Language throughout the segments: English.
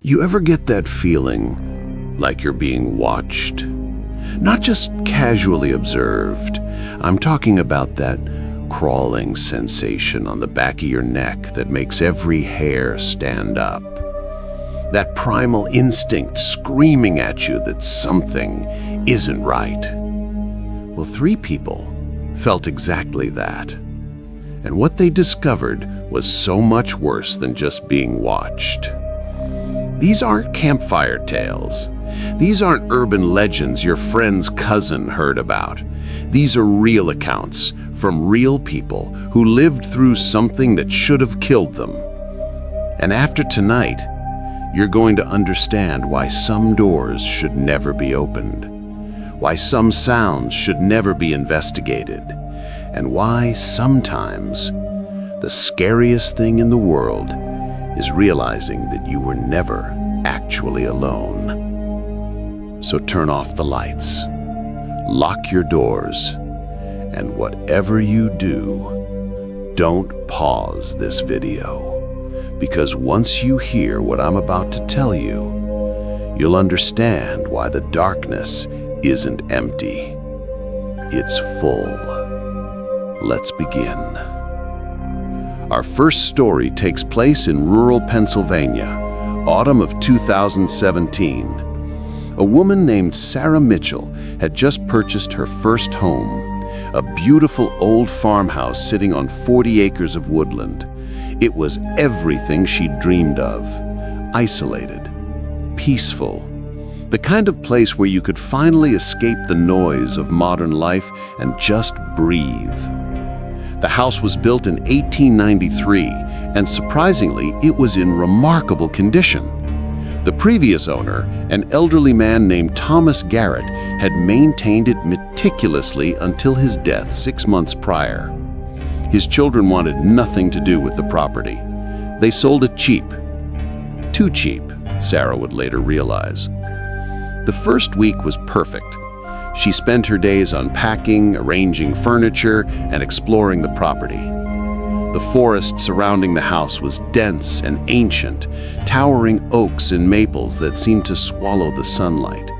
You ever get that feeling like you're being watched? Not just casually observed. I'm talking about that crawling sensation on the back of your neck that makes every hair stand up. That primal instinct screaming at you that something isn't right. Well, 3 people felt exactly that. And what they discovered was so much worse than just being watched. These aren't campfire tales. These aren't urban legends your friend's cousin heard about. These are real accounts from real people who lived through something that should have killed them. And after tonight, you're going to understand why some doors should never be opened, why some sounds should never be investigated, and why sometimes the scariest thing in the world is realizing that you were never actually alone. So turn off the lights, lock your doors, and whatever you do, don't pause this video. Because once you hear what I'm about to tell you, you'll understand why the darkness isn't empty. It's full. Let's begin. Our first story takes place in rural Pennsylvania, autumn of 2017. A woman named Sarah Mitchell had just purchased her first home, a beautiful old farmhouse sitting on 40 acres of woodland. It was everything she'd dreamed of. Isolated, peaceful, the kind of place where you could finally escape the noise of modern life and just breathe. The house was built in 1893, and surprisingly, it was in remarkable condition. The previous owner, an elderly man named Thomas Garrett, had maintained it meticulously until his death 6 months prior. His children wanted nothing to do with the property. They sold it cheap. Too cheap, Sarah would later realize. The first week was perfect. She spent her days unpacking, arranging furniture, and exploring the property. The forest surrounding the house was dense and ancient, towering oaks and maples that seemed to swallow the sunlight.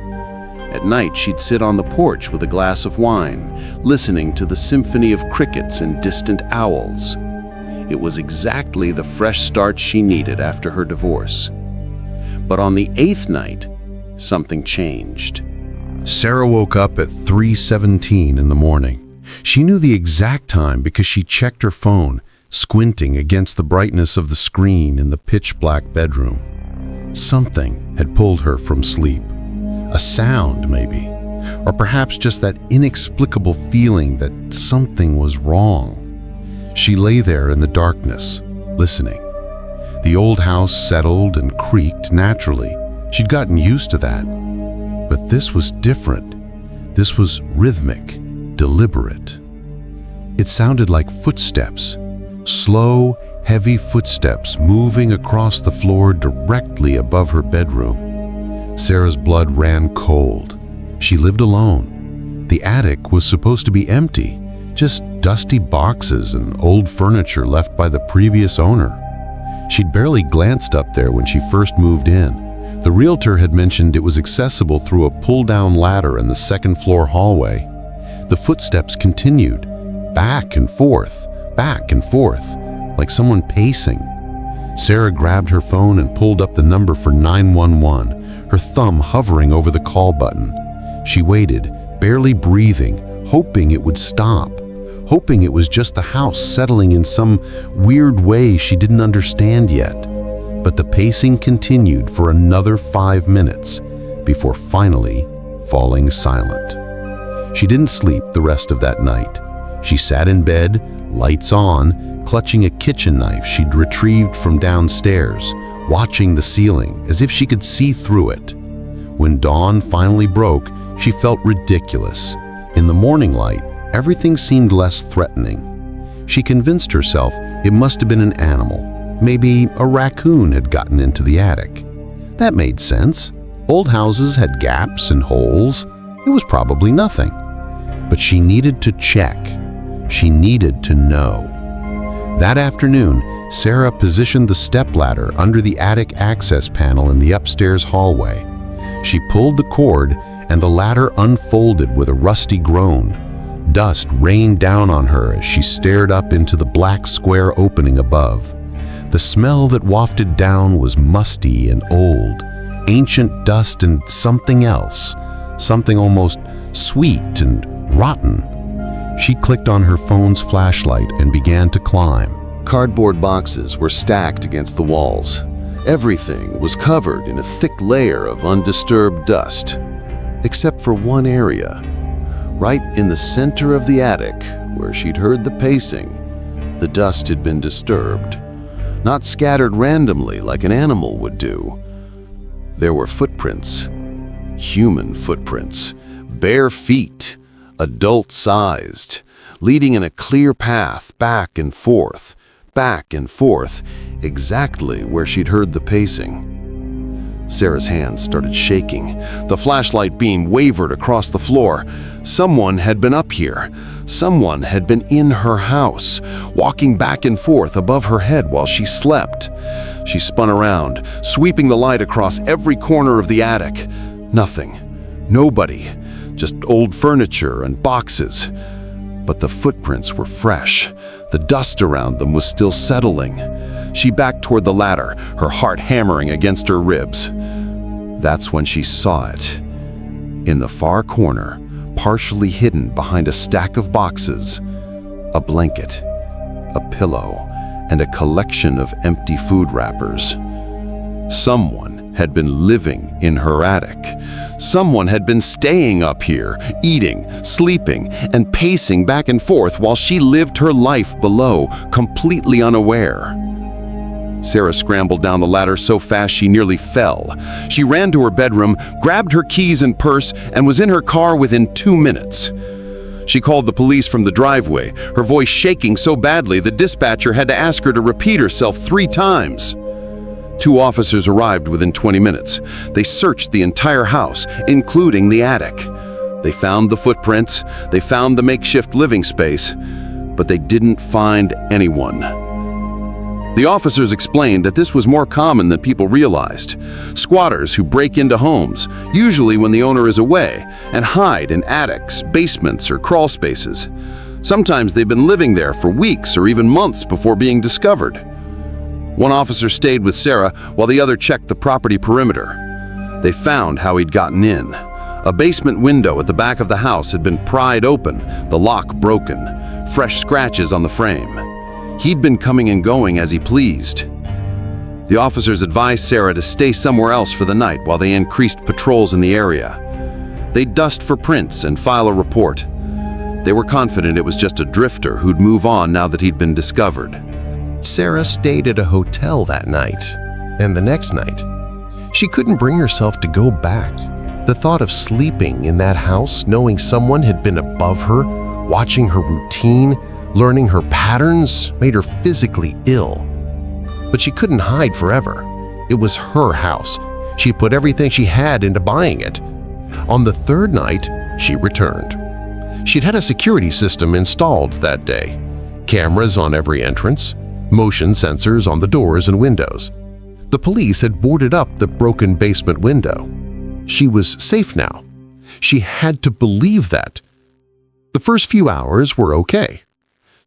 At night, she'd sit on the porch with a glass of wine, listening to the symphony of crickets and distant owls. It was exactly the fresh start she needed after her divorce. But on the 8th night, something changed. Sarah woke up at 3:17 in the morning. She knew the exact time because she checked her phone, squinting against the brightness of the screen in the pitch-black bedroom. Something had pulled her from sleep. A sound, maybe, or perhaps just that inexplicable feeling that something was wrong. She lay there in the darkness, listening. The old house settled and creaked naturally. She'd gotten used to that. But this was different. This was rhythmic, deliberate. It sounded like footsteps, slow, heavy footsteps moving across the floor directly above her bedroom. Sarah's blood ran cold. She lived alone. The attic was supposed to be empty, just dusty boxes and old furniture left by the previous owner. She'd barely glanced up there when she first moved in. The realtor had mentioned it was accessible through a pull-down ladder in the second-floor hallway. The footsteps continued, back and forth, like someone pacing. Sarah grabbed her phone and pulled up the number for 911, her thumb hovering over the call button. She waited, barely breathing, hoping it would stop, hoping it was just the house settling in some weird way she didn't understand yet. But the pacing continued for another 5 minutes before finally falling silent. She didn't sleep the rest of that night. She sat in bed, lights on, clutching a kitchen knife she'd retrieved from downstairs, watching the ceiling as if she could see through it. When dawn finally broke, she felt ridiculous. In the morning light, everything seemed less threatening. She convinced herself it must have been an animal. Maybe a raccoon had gotten into the attic. That made sense. Old houses had gaps and holes. It was probably nothing. But she needed to check. She needed to know. That afternoon, Sarah positioned the stepladder under the attic access panel in the upstairs hallway. She pulled the cord and the ladder unfolded with a rusty groan. Dust rained down on her as she stared up into the black square opening above. The smell that wafted down was musty and old, ancient dust and something else, something almost sweet and rotten. She clicked on her phone's flashlight and began to climb. Cardboard boxes were stacked against the walls. Everything was covered in a thick layer of undisturbed dust, except for one area. Right in the center of the attic, where she'd heard the pacing, the dust had been disturbed, not scattered randomly like an animal would do. There were footprints, human footprints, bare feet, adult-sized, leading in a clear path back and forth, exactly where she'd heard the pacing. Sarah's hands started shaking. The flashlight beam wavered across the floor. Someone had been up here. Someone had been in her house, walking back and forth above her head while she slept. She spun around, sweeping the light across every corner of the attic. Nothing. Nobody. Just old furniture and boxes. But the footprints were fresh. The dust around them was still settling. She backed toward the ladder, her heart hammering against her ribs. That's when she saw it. In the far corner, partially hidden behind a stack of boxes, a blanket, a pillow, and a collection of empty food wrappers. Someone had been living in her attic. Someone had been staying up here, eating, sleeping, and pacing back and forth while she lived her life below, completely unaware. Sarah scrambled down the ladder so fast she nearly fell. She ran to her bedroom, grabbed her keys and purse, and was in her car within 2 minutes. She called the police from the driveway, her voice shaking so badly the dispatcher had to ask her to repeat herself 3 times. 2 officers arrived within 20 minutes. They searched the entire house, including the attic. They found the footprints, they found the makeshift living space, but they didn't find anyone. The officers explained that this was more common than people realized. Squatters who break into homes, usually when the owner is away, and hide in attics, basements, or crawl spaces. Sometimes they've been living there for weeks or even months before being discovered. One officer stayed with Sarah while the other checked the property perimeter. They found how he'd gotten in. A basement window at the back of the house had been pried open, the lock broken, fresh scratches on the frame. He'd been coming and going as he pleased. The officers advised Sarah to stay somewhere else for the night while they increased patrols in the area. They'd dust for prints and file a report. They were confident it was just a drifter who'd move on now that he'd been discovered. Sarah stayed at a hotel that night, and the next night. She couldn't bring herself to go back. The thought of sleeping in that house, knowing someone had been above her, watching her routine, learning her patterns, made her physically ill. But she couldn't hide forever. It was her house. She put everything she had into buying it. On the 3rd night, she returned. She'd had a security system installed that day. Cameras on every entrance, motion sensors on the doors and windows. The police had boarded up the broken basement window. She was safe now. She had to believe that. The first few hours were okay.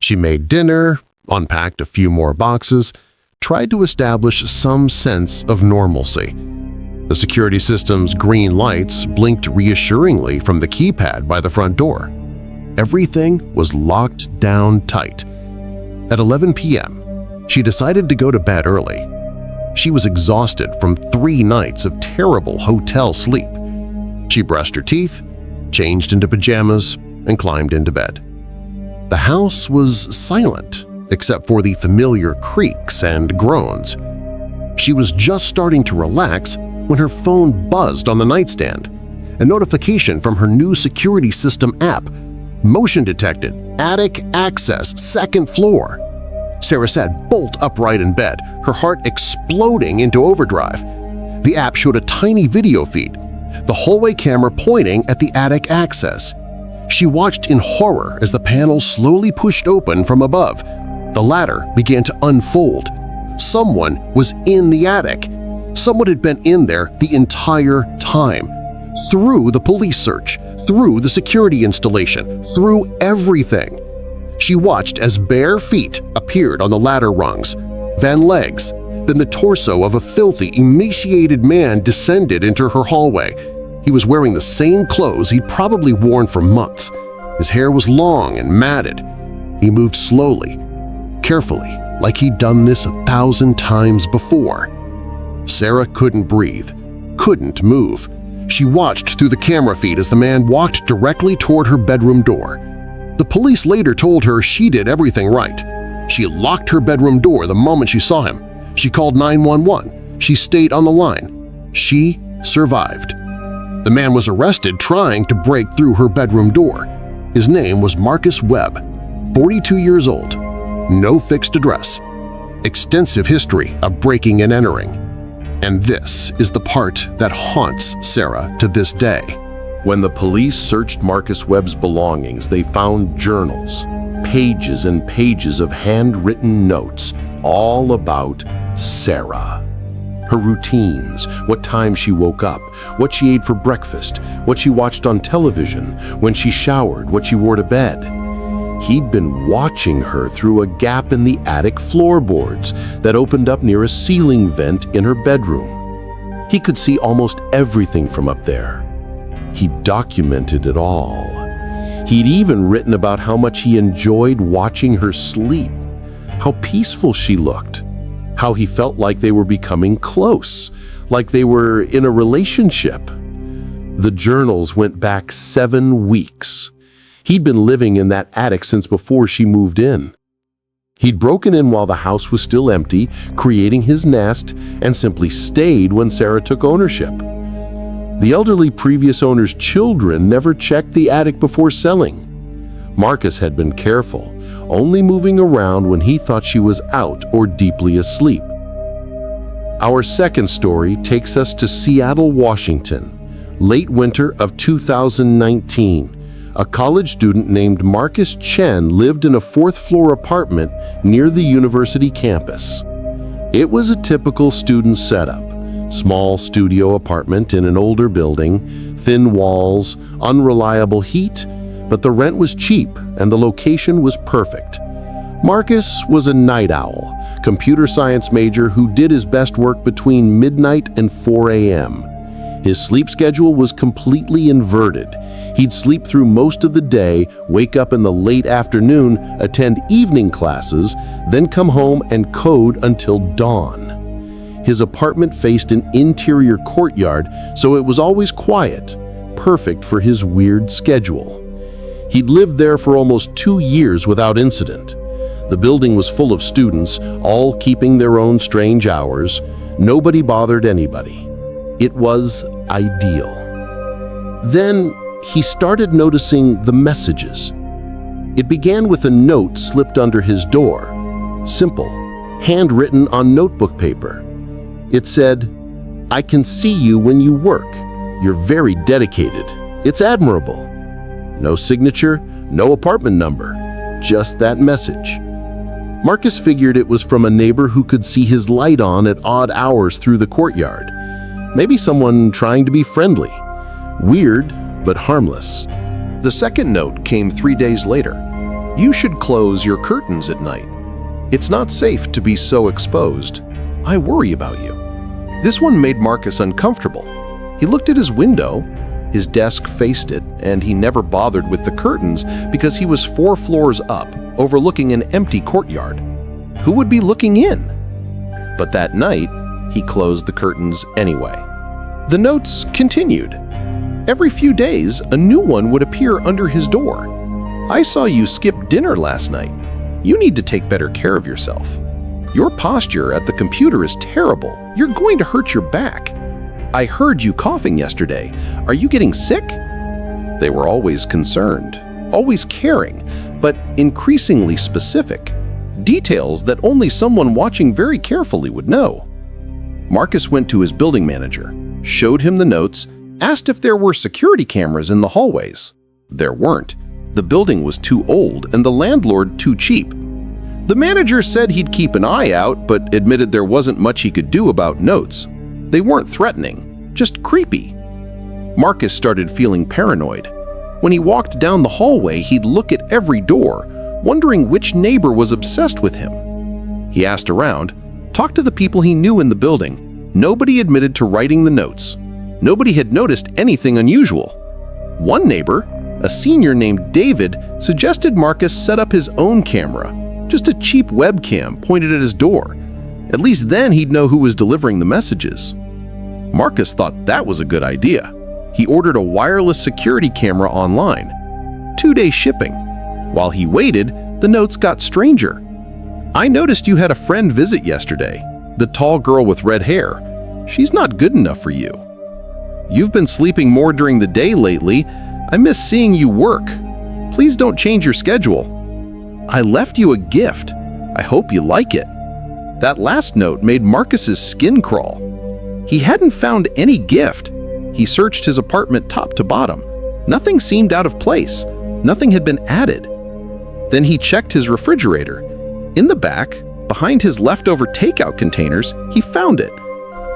She made dinner, unpacked a few more boxes, tried to establish some sense of normalcy. The security system's green lights blinked reassuringly from the keypad by the front door. Everything was locked down tight. At 11 p.m., she decided to go to bed early. She was exhausted from 3 nights of terrible hotel sleep. She brushed her teeth, changed into pajamas, and climbed into bed. The house was silent, except for the familiar creaks and groans. She was just starting to relax when her phone buzzed on the nightstand. A notification from her new security system app. Motion detected, attic access, 2nd floor. Sarah sat bolt upright in bed, her heart exploding into overdrive. The app showed a tiny video feed, the hallway camera pointing at the attic access. She watched in horror as the panel slowly pushed open from above. The ladder began to unfold, Someone was in the attic. Someone had been in there the entire time. Through the police search, through the security installation, through everything. She watched as bare feet appeared on the ladder rungs, then legs, then the torso of a filthy, emaciated man descended into her hallway. He was wearing the same clothes he'd probably worn for months. His hair was long and matted. He moved slowly, carefully, like he'd done this 1,000 times before. Sarah couldn't breathe, couldn't move. She watched through the camera feed as the man walked directly toward her bedroom door. The police later told her she did everything right. She locked her bedroom door the moment she saw him. She called 911. She stayed on the line. She survived. The man was arrested trying to break through her bedroom door. His name was Marcus Webb, 42 years old, no fixed address, extensive history of breaking and entering. And this is the part that haunts Sarah to this day. When the police searched Marcus Webb's belongings, they found journals, pages and pages of handwritten notes, all about Sarah. Her routines, what time she woke up, what she ate for breakfast, what she watched on television, when she showered, what she wore to bed. He'd been watching her through a gap in the attic floorboards that opened up near a ceiling vent in her bedroom. He could see almost everything from up there. He documented it all. He'd even written about how much he enjoyed watching her sleep, how peaceful she looked, how he felt like they were becoming close, like they were in a relationship. The journals went back 7 weeks. He'd been living in that attic since before she moved in. He'd broken in while the house was still empty, creating his nest, and simply stayed when Sarah took ownership. The elderly previous owner's children never checked the attic before selling. Marcus had been careful, only moving around when he thought she was out or deeply asleep. Our second story takes us to Seattle, Washington, late winter of 2019. A college student named Marcus Chen lived in a 4th-floor apartment near the university campus. It was a typical student setup. Small studio apartment in an older building, thin walls, unreliable heat, but the rent was cheap and the location was perfect. Marcus was a night owl, computer science major who did his best work between midnight and 4 a.m. His sleep schedule was completely inverted. He'd sleep through most of the day, wake up in the late afternoon, attend evening classes, then come home and code until dawn. His apartment faced an interior courtyard, so it was always quiet, perfect for his weird schedule. He'd lived there for almost 2 years without incident. The building was full of students, all keeping their own strange hours. Nobody bothered anybody. It was ideal. Then he started noticing the messages. It began with a note slipped under his door. Simple, handwritten on notebook paper. It said, "I can see you when you work. You're very dedicated. It's admirable." No signature, no apartment number, just that message. Marcus figured it was from a neighbor who could see his light on at odd hours through the courtyard. Maybe someone trying to be friendly. Weird, but harmless. The second note came 3 days later. "You should close your curtains at night. It's not safe to be so exposed. I worry about you." This one made Marcus uncomfortable. He looked at his window. His desk faced it, and he never bothered with the curtains because he was 4 floors up, overlooking an empty courtyard. Who would be looking in? But that night, he closed the curtains anyway. The notes continued. Every few days, a new one would appear under his door. "I saw you skip dinner last night. You need to take better care of yourself. Your posture at the computer is terrible. You're going to hurt your back. I heard you coughing yesterday. Are you getting sick?" They were always concerned, always caring, but increasingly specific. Details that only someone watching very carefully would know. Marcus went to his building manager, showed him the notes, asked if there were security cameras in the hallways. There weren't. The building was too old and the landlord too cheap. The manager said he'd keep an eye out, but admitted there wasn't much he could do about notes. They weren't threatening, just creepy. Marcus started feeling paranoid. When he walked down the hallway, he'd look at every door, wondering which neighbor was obsessed with him. He asked around, talked to the people he knew in the building. Nobody admitted to writing the notes. Nobody had noticed anything unusual. One neighbor, a senior named David, suggested Marcus set up his own camera, just a cheap webcam pointed at his door. At least then he'd know who was delivering the messages. Marcus thought that was a good idea. He ordered a wireless security camera online. 2-day shipping. While he waited, the notes got stranger. "I noticed you had a friend visit yesterday, the tall girl with red hair. She's not good enough for you. You've been sleeping more during the day lately. I miss seeing you work. Please don't change your schedule. I left you a gift. I hope you like it." That last note made Marcus's skin crawl. He hadn't found any gift. He searched his apartment top to bottom. Nothing seemed out of place. Nothing had been added. Then he checked his refrigerator. In the back, behind his leftover takeout containers, he found it.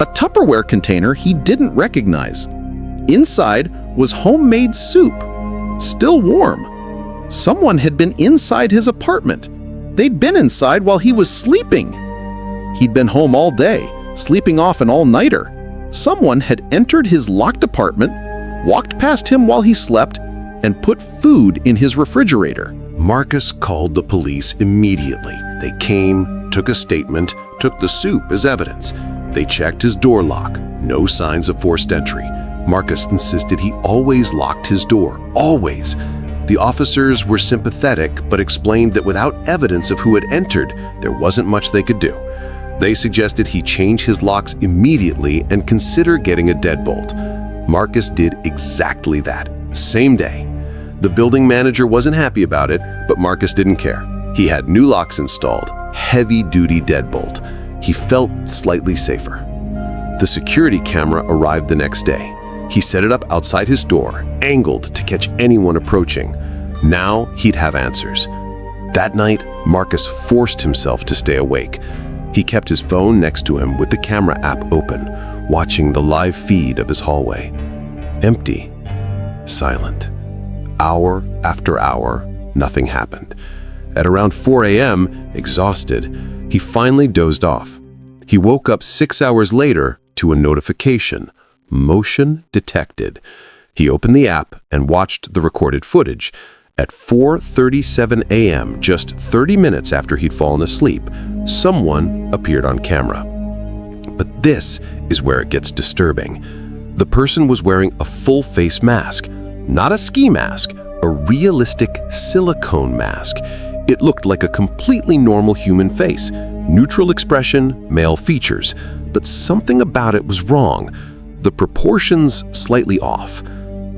A Tupperware container he didn't recognize. Inside was homemade soup, still warm. Someone had been inside his apartment. They'd been inside while he was sleeping. He'd been home all day, sleeping off an all-nighter. Someone had entered his locked apartment, walked past him while he slept, and put food in his refrigerator. Marcus called the police immediately. They came, took a statement, took the soup as evidence. They checked his door lock. No signs of forced entry. Marcus insisted he always locked his door. Always. The officers were sympathetic, but explained that without evidence of who had entered, there wasn't much they could do. They suggested he change his locks immediately and consider getting a deadbolt. Marcus did exactly that, same day. The building manager wasn't happy about it, but Marcus didn't care. He had new locks installed, heavy-duty deadbolt. He felt slightly safer. The security camera arrived the next day. He set it up outside his door, angled to catch anyone approaching. Now he'd have answers. That night, Marcus forced himself to stay awake. He kept his phone next to him with the camera app open, watching the live feed of his hallway. Empty. Silent. Hour after hour, nothing happened. At around 4 a.m., exhausted, he finally dozed off. He woke up 6 hours later to a notification. Motion detected. He opened the app and watched the recorded footage. At 4:37 a.m., just 30 minutes after he'd fallen asleep, someone appeared on camera. But this is where it gets disturbing. The person was wearing a full-face mask, not a ski mask, a realistic silicone mask. It looked like a completely normal human face, neutral expression, male features, but something about it was wrong. The proportions slightly off.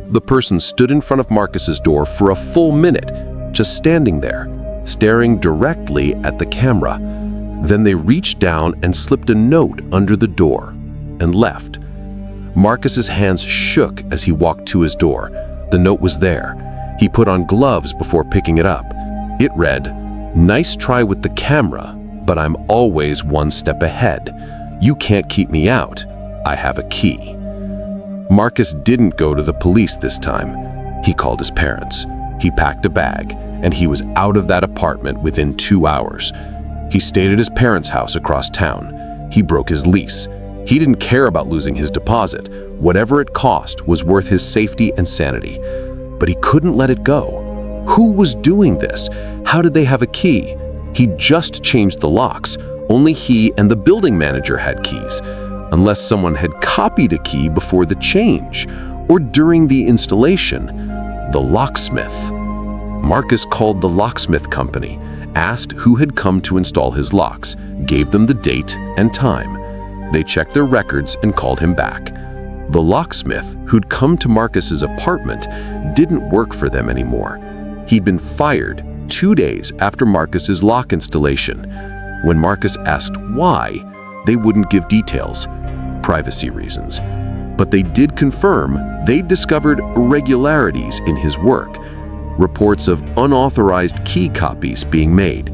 The person stood in front of Marcus's door for a full minute, just standing there, staring directly at the camera. Then they reached down and slipped a note under the door and left. Marcus's hands shook as he walked to his door. The note was there. He put on gloves before picking it up. It read, "Nice try with the camera, but I'm always one step ahead. You can't keep me out. I have a key." Marcus didn't go to the police this time. He called his parents. He packed a bag, and he was out of that apartment within 2 hours. He stayed at his parents' house across town. He broke his lease. He didn't care about losing his deposit. Whatever it cost was worth his safety and sanity. But he couldn't let it go. Who was doing this? How did they have a key? He just changed the locks. Only he and the building manager had keys. Unless someone had copied a key before the change or during the installation. The locksmith. Marcus called the locksmith company, asked who had come to install his locks, gave them the date and time. They checked their records and called him back. The locksmith who'd come to Marcus's apartment didn't work for them anymore. He'd been fired 2 days after Marcus's lock installation. When Marcus asked why, they wouldn't give details. Privacy reasons. But they did confirm they'd discovered irregularities in his work. Reports of unauthorized key copies being made.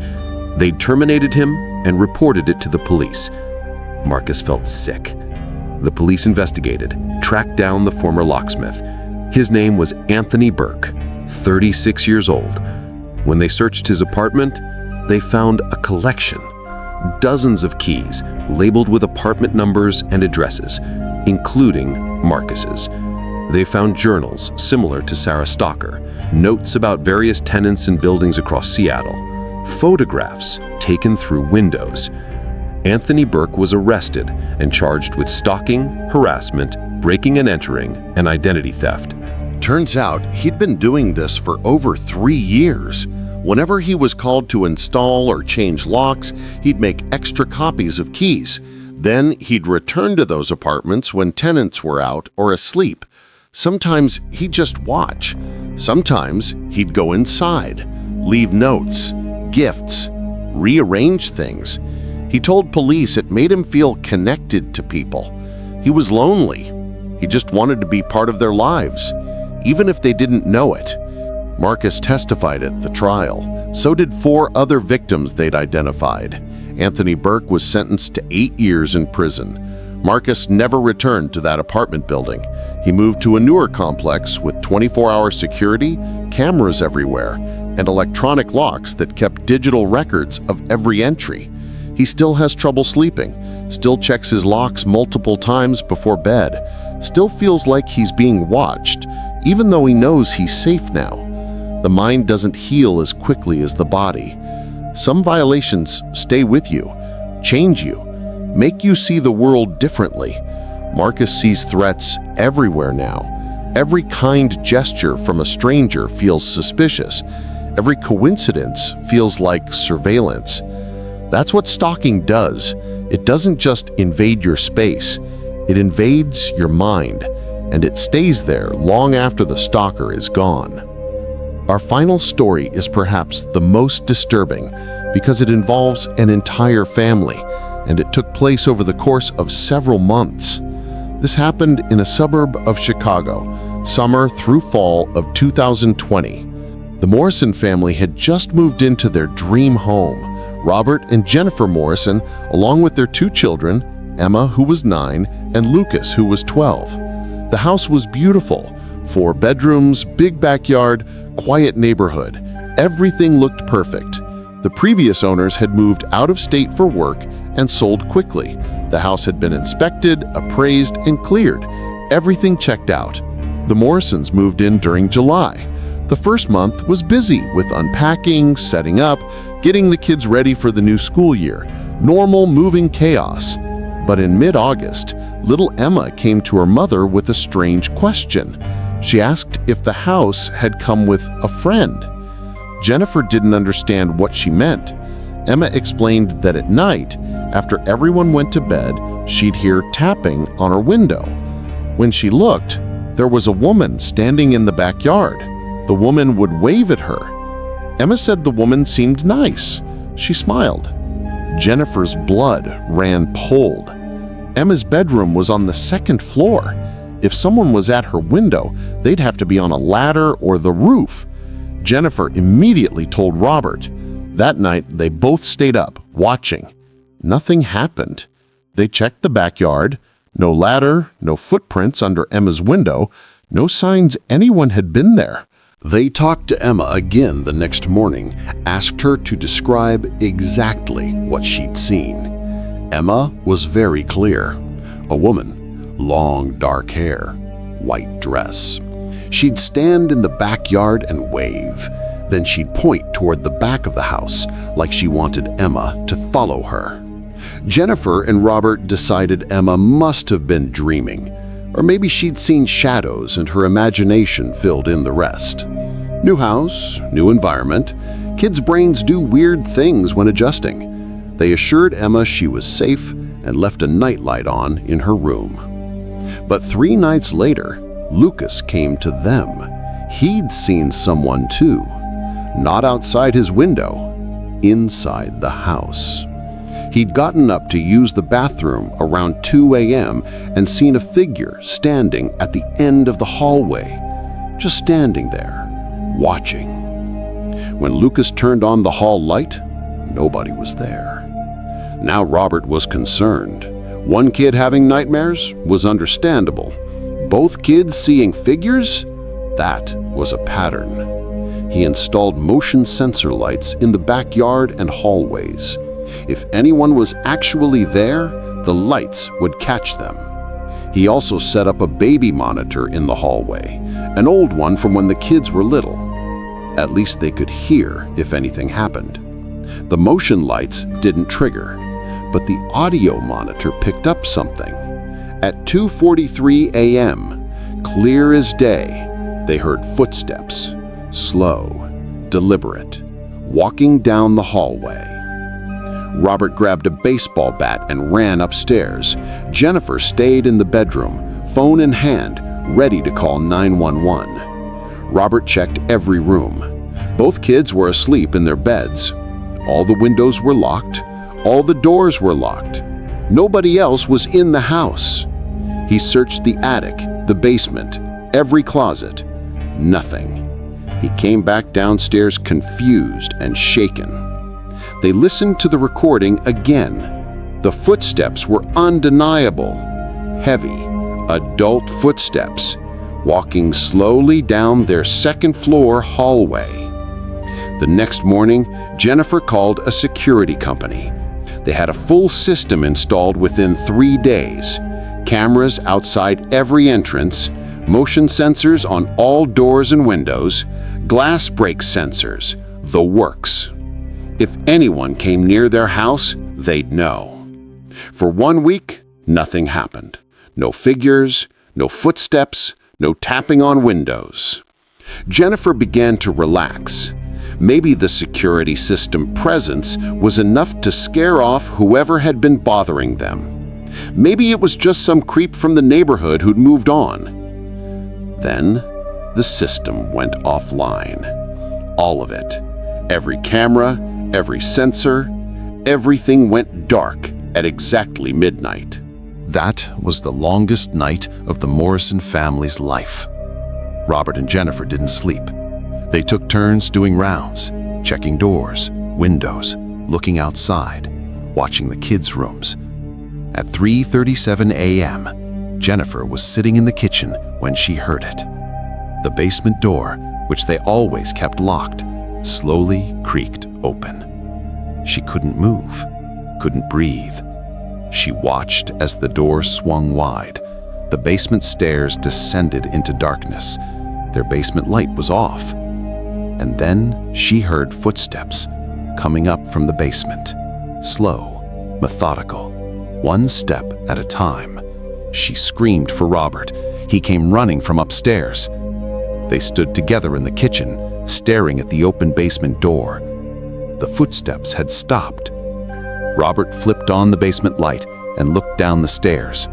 They'd terminated him and reported it to the police. Marcus felt sick. The police investigated, tracked down the former locksmith. His name was Anthony Burke, 36 years old. When they searched his apartment, they found a collection. Dozens of keys labeled with apartment numbers and addresses, including Marcus's. They found journals similar to Sarah Stalker, notes about various tenants in buildings across Seattle, photographs taken through windows. Anthony Burke was arrested and charged with stalking, harassment, breaking and entering, and identity theft. Turns out he'd been doing this for over 3 years. Whenever he was called to install or change locks, he'd make extra copies of keys. Then he'd return to those apartments when tenants were out or asleep. Sometimes he'd just watch. Sometimes he'd go inside, leave notes, gifts, rearrange things. He told police it made him feel connected to people. He was lonely. He just wanted to be part of their lives, even if they didn't know it. Marcus testified at the trial. So did 4 other victims they'd identified. Anthony Burke was sentenced to 8 years in prison. Marcus never returned to that apartment building. He moved to a newer complex with 24-hour security, cameras everywhere, and electronic locks that kept digital records of every entry. He still has trouble sleeping, still checks his locks multiple times before bed, still feels like he's being watched, even though he knows he's safe now. The mind doesn't heal as quickly as the body. Some violations stay with you, change you, make you see the world differently. Marcus sees threats everywhere now. Every kind gesture from a stranger feels suspicious. Every coincidence feels like surveillance. That's what stalking does. It doesn't just invade your space. It invades your mind, and it stays there long after the stalker is gone. Our final story is perhaps the most disturbing because it involves an entire family, and it took place over the course of several months. This happened in a suburb of Chicago, summer through fall of 2020. The Morrison family had just moved into their dream home. Robert and Jennifer Morrison, along with their 2 children, Emma, who was 9, and Lucas, who was 12. The house was beautiful. 4 bedrooms, big backyard, quiet neighborhood. Everything looked perfect. The previous owners had moved out of state for work and sold quickly. The house had been inspected, appraised, and cleared. Everything checked out. The Morrisons moved in during July. The first month was busy with unpacking, setting up, getting the kids ready for the new school year. Normal moving chaos. But in mid-August, little Emma came to her mother with a strange question. She asked if the house had come with a friend. Jennifer didn't understand what she meant. Emma explained that at night, after everyone went to bed, she'd hear tapping on her window. When she looked, there was a woman standing in the backyard. The woman would wave at her. Emma said the woman seemed nice. She smiled. Jennifer's blood ran cold. Emma's bedroom was on the 2nd floor. If someone was at her window, they'd have to be on a ladder or the roof. Jennifer immediately told Robert. That night, they both stayed up, watching. Nothing happened. They checked the backyard. No ladder, no footprints under Emma's window, no signs anyone had been there. They talked to Emma again the next morning, asked her to describe exactly what she'd seen. Emma was very clear. A woman, long dark hair, white dress. She'd stand in the backyard and wave. Then she'd point toward the back of the house like she wanted Emma to follow her. Jennifer and Robert decided Emma must have been dreaming, or maybe she'd seen shadows and her imagination filled in the rest. New house, new environment. Kids' brains do weird things when adjusting. They assured Emma she was safe and left a nightlight on in her room. But 3 nights later, Lucas came to them. He'd seen someone too. Not outside his window, inside the house. He'd gotten up to use the bathroom around 2 a.m. and seen a figure standing at the end of the hallway, just standing there, watching. When Lucas turned on the hall light, nobody was there. Now Robert was concerned. One kid having nightmares was understandable. Both kids seeing figures? That was a pattern. He installed motion sensor lights in the backyard and hallways. If anyone was actually there, the lights would catch them. He also set up a baby monitor in the hallway, an old one from when the kids were little. At least they could hear if anything happened. The motion lights didn't trigger, but the audio monitor picked up something. At 2:43 a.m., clear as day, they heard footsteps, slow, deliberate, walking down the hallway. Robert grabbed a baseball bat and ran upstairs. Jennifer stayed in the bedroom, phone in hand, ready to call 911. Robert checked every room. Both kids were asleep in their beds. All the windows were locked. All the doors were locked. Nobody else was in the house. He searched the attic, the basement, every closet. Nothing. He came back downstairs confused and shaken. They listened to the recording again. The footsteps were undeniable. Heavy, adult footsteps, walking slowly down their second-floor hallway. The next morning, Jennifer called a security company. They had a full system installed within 3 days. Cameras outside every entrance, motion sensors on all doors and windows, glass break sensors, the works. If anyone came near their house, they'd know. For 1 week, nothing happened. No figures, no footsteps, no tapping on windows. Jennifer began to relax. Maybe the security system presence was enough to scare off whoever had been bothering them. Maybe it was just some creep from the neighborhood who'd moved on. Then, the system went offline. All of it. Every camera, every sensor, everything went dark at exactly midnight. That was the longest night of the Morrison family's life. Robert and Jennifer didn't sleep. They took turns doing rounds, checking doors, windows, looking outside, watching the kids' rooms. At 3:37 a.m., Jennifer was sitting in the kitchen when she heard it. The basement door, which they always kept locked, slowly creaked open. She couldn't move, couldn't breathe. She watched as the door swung wide. The basement stairs descended into darkness. Their basement light was off. And then she heard footsteps coming up from the basement. Slow, methodical, one step at a time. She screamed for Robert. He came running from upstairs. They stood together in the kitchen, staring at the open basement door. The footsteps had stopped. Robert flipped on the basement light and looked down the stairs.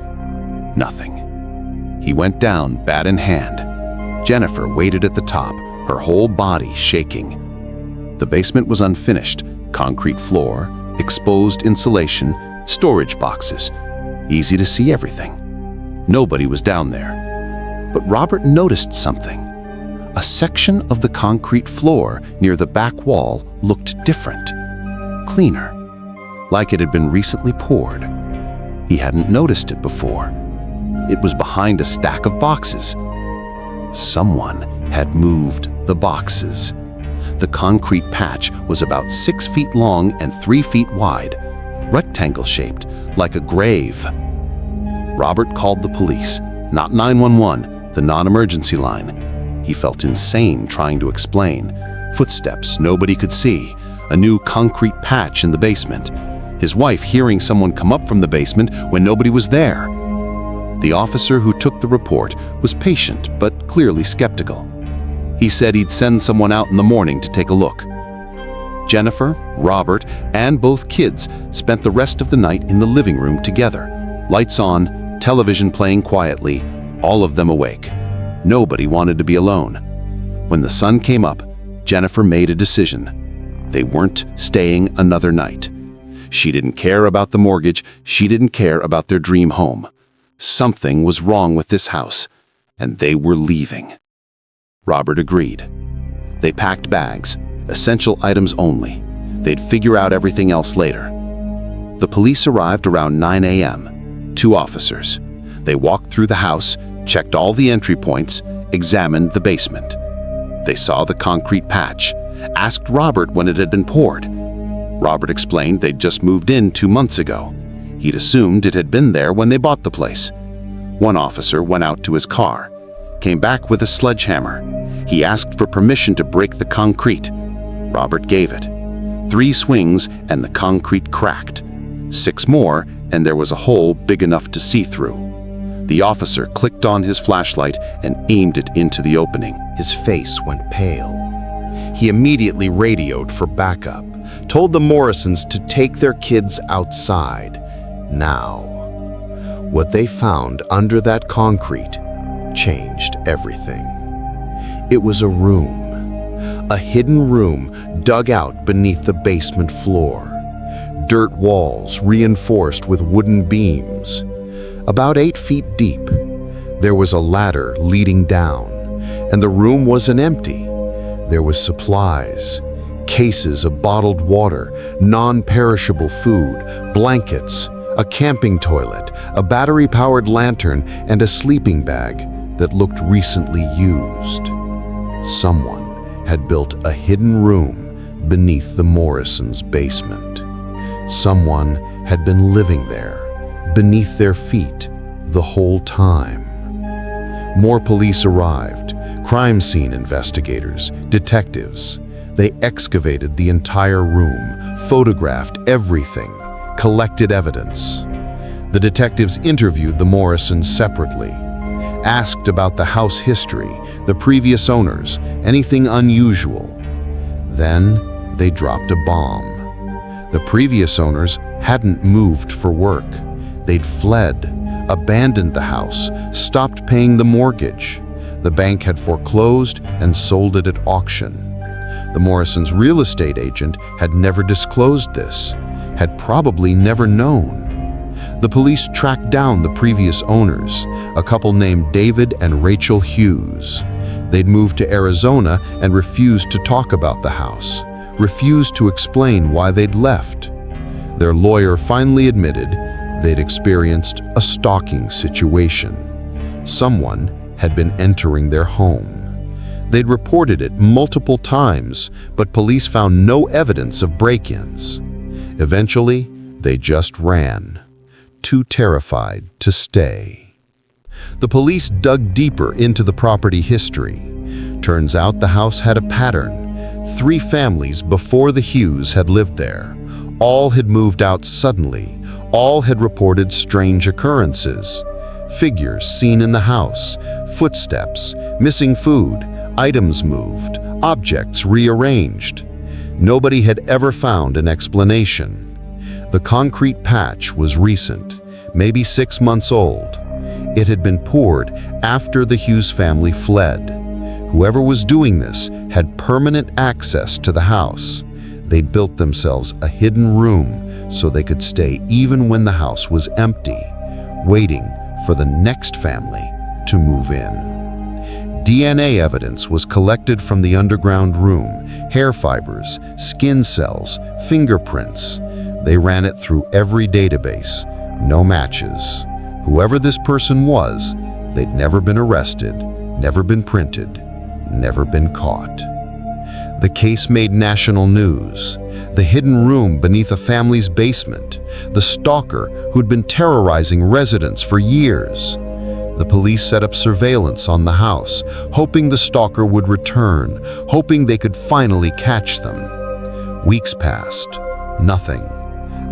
Nothing. He went down, bat in hand. Jennifer waited at the top, her whole body shaking. The basement was unfinished, concrete floor, exposed insulation, storage boxes. Easy to see everything. Nobody was down there. But Robert noticed something. A section of the concrete floor near the back wall looked different, cleaner, like it had been recently poured. He hadn't noticed it before. It was behind a stack of boxes. Someone had moved the boxes. The concrete patch was about 6 feet long and 3 feet wide, rectangle-shaped, like a grave. Robert called the police, not 911, the non-emergency line. He felt insane trying to explain. Footsteps nobody could see, a new concrete patch in the basement. His wife hearing someone come up from the basement when nobody was there. The officer who took the report was patient but clearly skeptical. He said he'd send someone out in the morning to take a look. Jennifer, Robert, and both kids spent the rest of the night in the living room together. Lights on, television playing quietly, all of them awake. Nobody wanted to be alone. When the sun came up, Jennifer made a decision. They weren't staying another night. She didn't care about the mortgage. She didn't care about their dream home. Something was wrong with this house, and they were leaving. Robert agreed. They packed bags, essential items only. They'd figure out everything else later. The police arrived around 9 a.m. 2 officers. They walked through the house, checked all the entry points, examined the basement. They saw the concrete patch, asked Robert when it had been poured. Robert explained they'd just moved in 2 months ago. He'd assumed it had been there when they bought the place. One officer went out to his car, came back with a sledgehammer. He asked for permission to break the concrete. Robert gave it. 3 swings and the concrete cracked. 6 more and there was a hole big enough to see through. The officer clicked on his flashlight and aimed it into the opening. His face went pale. He immediately radioed for backup, told the Morrisons to take their kids outside. Now, what they found under that concrete changed everything. It was a room, a hidden room dug out beneath the basement floor. Dirt walls reinforced with wooden beams. About 8 feet deep, there was a ladder leading down, and the room wasn't empty. There was supplies, cases of bottled water, non-perishable food, blankets, a camping toilet, a battery-powered lantern, and a sleeping bag that looked recently used. Someone had built a hidden room beneath the Morrisons' basement. Someone had been living there, beneath their feet, the whole time. More police arrived, crime scene investigators, detectives. They excavated the entire room, photographed everything, collected evidence. The detectives interviewed the Morrisons separately, asked about the house history, the previous owners, anything unusual. Then they dropped a bomb. The previous owners hadn't moved for work. They'd fled, abandoned the house, stopped paying the mortgage. The bank had foreclosed and sold it at auction. The Morrisons' real estate agent had never disclosed this, had probably never known. The police tracked down the previous owners, a couple named David and Rachel Hughes. They'd moved to Arizona and refused to talk about the house, refused to explain why they'd left. Their lawyer finally admitted they'd experienced a stalking situation. Someone had been entering their home. They'd reported it multiple times, but police found no evidence of break-ins. Eventually, they just ran, too terrified to stay. The police dug deeper into the property history. Turns out the house had a pattern. 3 families before the Hughes had lived there. All had moved out suddenly. All had reported strange occurrences. Figures seen in the house, footsteps, missing food, items moved, objects rearranged. Nobody had ever found an explanation. The concrete patch was recent, maybe 6 months old. It had been poured after the Hughes family fled. Whoever was doing this had permanent access to the house. They'd built themselves a hidden room so they could stay even when the house was empty, waiting for the next family to move in. DNA evidence was collected from the underground room, hair fibers, skin cells, fingerprints. They ran it through every database. No matches. Whoever this person was, they'd never been arrested, never been printed, never been caught. The case made national news. The hidden room beneath a family's basement. The stalker who'd been terrorizing residents for years. The police set up surveillance on the house, hoping the stalker would return, hoping they could finally catch them. Weeks passed. Nothing.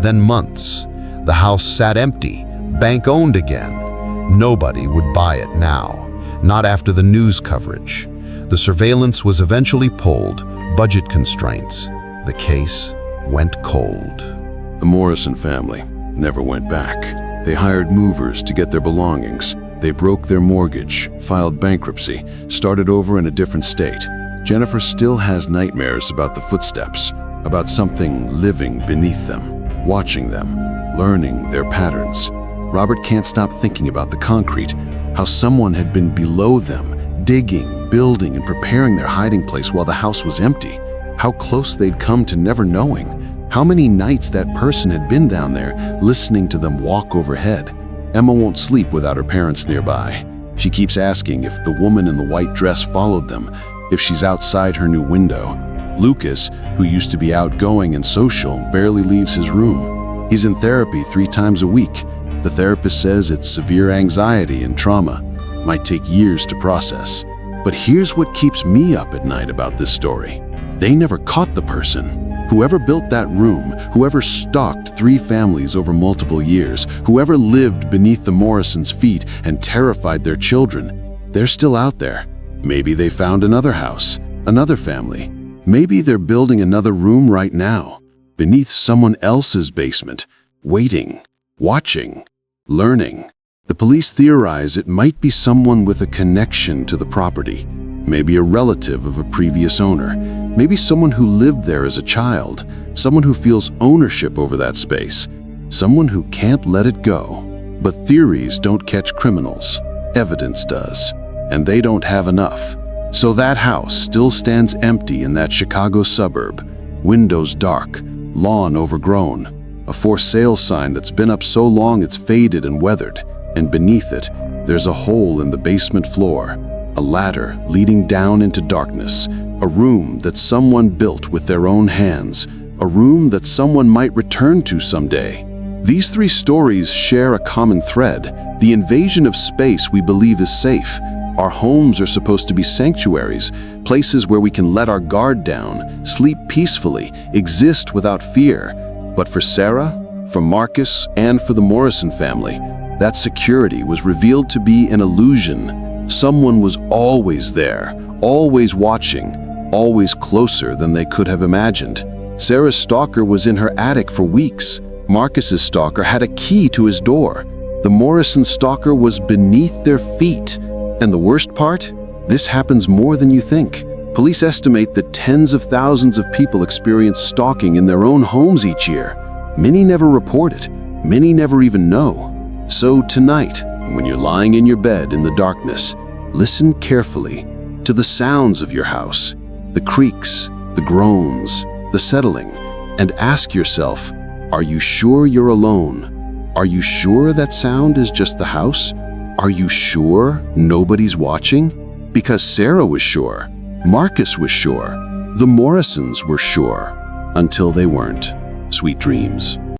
Then months. The house sat empty, bank-owned again. Nobody would buy it now, not after the news coverage. The surveillance was eventually pulled, budget constraints. The case went cold. The Morrison family never went back. They hired movers to get their belongings. They broke their mortgage, filed bankruptcy, started over in a different state. Jennifer still has nightmares about the footsteps, about something living beneath them, watching them, learning their patterns. Robert can't stop thinking about the concrete, how someone had been below them, digging, building, and preparing their hiding place while the house was empty. how close they'd come to never knowing, how many nights that person had been down there listening to them walk overhead. Emma won't sleep without her parents nearby. She keeps asking if the woman in the white dress followed them, if she's outside her new window. Lucas, who used to be outgoing and social, barely leaves his room. He's in therapy 3 times a week. The therapist says it's severe anxiety and trauma. Might take years to process. But here's what keeps me up at night about this story. They never caught the person. Whoever built that room, whoever stalked 3 families over multiple years, whoever lived beneath the Morrisons' feet and terrified their children, they're still out there. Maybe they found another house, another family. Maybe they're building another room right now, beneath someone else's basement, waiting, watching, learning. The police theorize it might be someone with a connection to the property, maybe a relative of a previous owner, maybe someone who lived there as a child, someone who feels ownership over that space, someone who can't let it go. But theories don't catch criminals, evidence does, and they don't have enough. So that house still stands empty in that Chicago suburb, windows dark, lawn overgrown, a for sale sign that's been up so long it's faded and weathered, and beneath it, there's a hole in the basement floor, a ladder leading down into darkness, a room that someone built with their own hands, a room that someone might return to someday. These 3 stories share a common thread: the invasion of space we believe is safe. Our homes are supposed to be sanctuaries, places where we can let our guard down, sleep peacefully, exist without fear. But for Sarah, for Marcus, and for the Morrison family, that security was revealed to be an illusion. Someone was always there, always watching, always closer than they could have imagined. Sarah's stalker was in her attic for weeks. Marcus's stalker had a key to his door. The Morrison stalker was beneath their feet. And the worst part? This happens more than you think. Police estimate that tens of thousands of people experience stalking in their own homes each year. Many never report it. Many never even know. So tonight, when you're lying in your bed in the darkness, listen carefully to the sounds of your house, the creaks, the groans, the settling, and ask yourself, are you sure you're alone? Are you sure that sound is just the house? Are you sure nobody's watching? Because Sarah was sure, Marcus was sure, the Morrisons were sure, until they weren't. Sweet dreams.